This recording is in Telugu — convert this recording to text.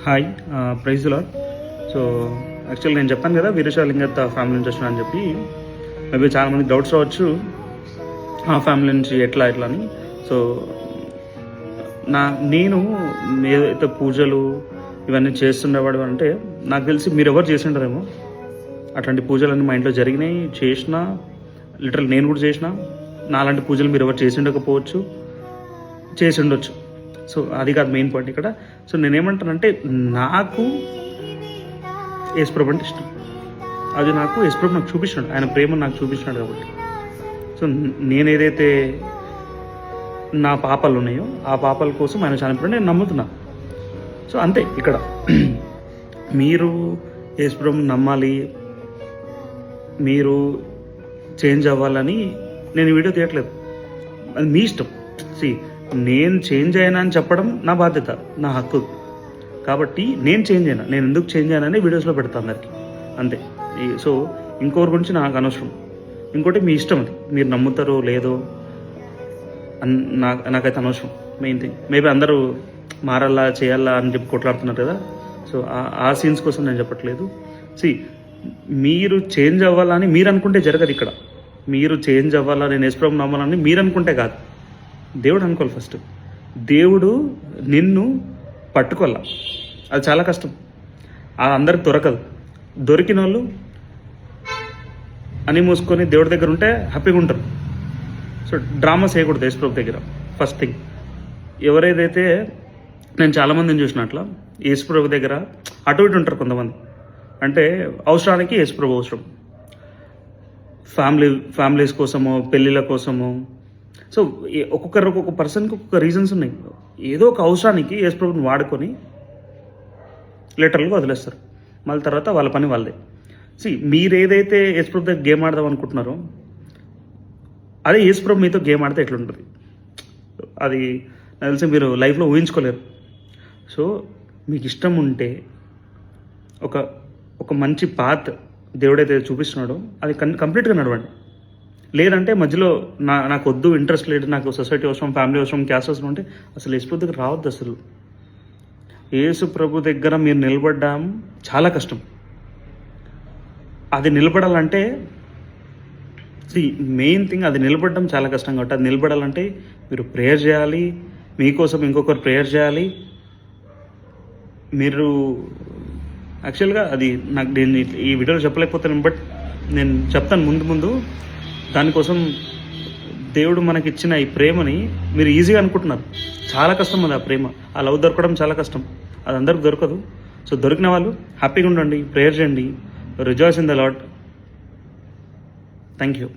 Hi, praise the lord. So actually నేను చెప్పాను కదా వీరేశలింగత్ ఫ్యామిలీ నుంచి వచ్చినా అని చెప్పి. మేబీ చాలామంది డౌట్స్ రావచ్చు ఆ ఫ్యామిలీ నుంచి ఎట్లా అని. సో నేను ఏదైతే పూజలు ఇవన్నీ చేస్తుండేవాడు అంటే నాకు తెలిసి మీరు ఎవరు చేసి ఉంటారేమో. అట్లాంటి పూజలన్నీ మా ఇంట్లో జరిగినాయి, చేసిన లిటరల్ నేను కూడా చేసిన. నాలాంటి పూజలు మీరు ఎవరు చేసి ఉండకపోవచ్చు, చేసి ఉండొచ్చు. సో అది కాదు మెయిన్ పాయింట్ ఇక్కడ. సో నేనేమంటానంటే నాకు యేసుప్రభు అంటే ఇష్టం. అది నాకు యేసుప్రభు నాకు చూపించాడు, ఆయన ప్రేమను నాకు చూపించినాడు కాబట్టి. సో నేను ఏదైతే నా పాపాలు ఉన్నాయో ఆ పాపాల కోసం ఆయన చనిపోయాడు నేను నమ్ముతున్నా. సో అంతే ఇక్కడ. మీరు యేసుప్రభుని నమ్మాలి, మీరు చేంజ్ అవ్వాలని నేను వీడియో తీయట్లేదు, అది మీ ఇష్టం. నేను చేంజ్ అయినా అని చెప్పడం నా బాధ్యత, నా హక్కు. కాబట్టి నేను చేంజ్ అయినా, నేను ఎందుకు చేంజ్ అయినా వీడియోస్లో పెడతాను అందరికీ, అంతే. సో ఇంకొకరి గురించి నాకు అనవసరం. ఇంకోటి మీ ఇష్టం, అది మీరు నమ్ముతారో లేదో నాకైతే అనవసరం. మెయిన్ థింగ్ మేబీ అందరూ మారాలా చేయాలా అని చెప్పి కొట్లాడుతున్నారు కదా. సో ఆ సీన్స్ కోసం నేను చెప్పట్లేదు. మీరు చేంజ్ అవ్వాలని మీరు అనుకుంటే జరగదు ఇక్కడ. మీరు చేంజ్ అవ్వాలా, నేను యేసుప్రభుని నమ్మాలని మీరు అనుకుంటే కాదు, దేవుడు అనుకోవాలి ఫస్ట్. దేవుడు నిన్ను పట్టుకోవాల, అది చాలా కష్టం, అది అందరికి దొరకదు. దొరికిన వాళ్ళు అని మూసుకొని దేవుడి దగ్గర ఉంటే హ్యాపీగా ఉంటారు. సో డ్రామాస్ చేయకూడదు యేసుప్రభు దగ్గర ఫస్ట్ థింగ్. ఎవరైతే నేను చాలామందిని చూసిన అట్లా యేసుప్రభు దగ్గర అటు ఇటు ఉంటారు కొంతమంది. అంటే అవసరానికి యేసుప్రభు అవసరం, ఫ్యామిలీస్ కోసమో పెళ్ళిళ్ళ కోసమో. సో ఒక్కొక్క పర్సన్కి ఒక్కొక్క రీజన్స్ ఉన్నాయి. ఏదో ఒక అవసరానికి యేసుప్రభుని వాడుకొని లిటరల్గా వదిలేస్తారు. మళ్ళీ తర్వాత వాళ్ళ పని వాళ్ళదే. మీరు ఏదైతే యేసుప్రభు దగ్గర గేమ్ ఆడదాం అనుకుంటున్నారో అదే యేసుప్రభు మీతో గేమ్ ఆడితే ఎట్లుంటుంది అది నాకు తెలిసి మీరు లైఫ్లో ఊహించుకోలేరు. సో మీకు ఇష్టం ఉంటే ఒక మంచి పాత్ దేవుడైతే చూపిస్తున్నాడో అది కంప్లీట్గా నడవండి. లేదంటే మధ్యలో నాకు వద్దు, ఇంట్రెస్ట్ లేదు, నాకు సొసైటీ అవసరం, ఫ్యామిలీ అవసరం, క్యాస్ట్ అవసరం అంటే అసలు యేసుప్రభు దగ్గర రావద్దు. అసలు యేసుప్రభు దగ్గర మీరు నిలబడ్డం చాలా కష్టం. అది నిలబడాలంటే మెయిన్ థింగ్, అది నిలబడడం చాలా కష్టం. కాబట్టి అది నిలబడాలంటే మీరు ప్రేయర్ చేయాలి, మీకోసం ఇంకొకరు ప్రేయర్ చేయాలి. మీరు యాక్చువల్గా అది నాకు నేను ఈ వీడియోలో చెప్పలేకపోతాను, బట్ నేను చెప్తాను ముందు. దానికోసం దేవుడు మనకి ఇచ్చిన ఈ ప్రేమని మీరు ఈజీగా అనుకుంటున్నారు, చాలా కష్టం అది. ఆ ప్రేమ, ఆ లవ్ దొరకడం చాలా కష్టం, అది అందరికి దొరకదు. సో దొరికిన వాళ్ళు హ్యాపీగా ఉండండి, ప్రేయర్ చేయండి, rejoice in the lord. Thank you.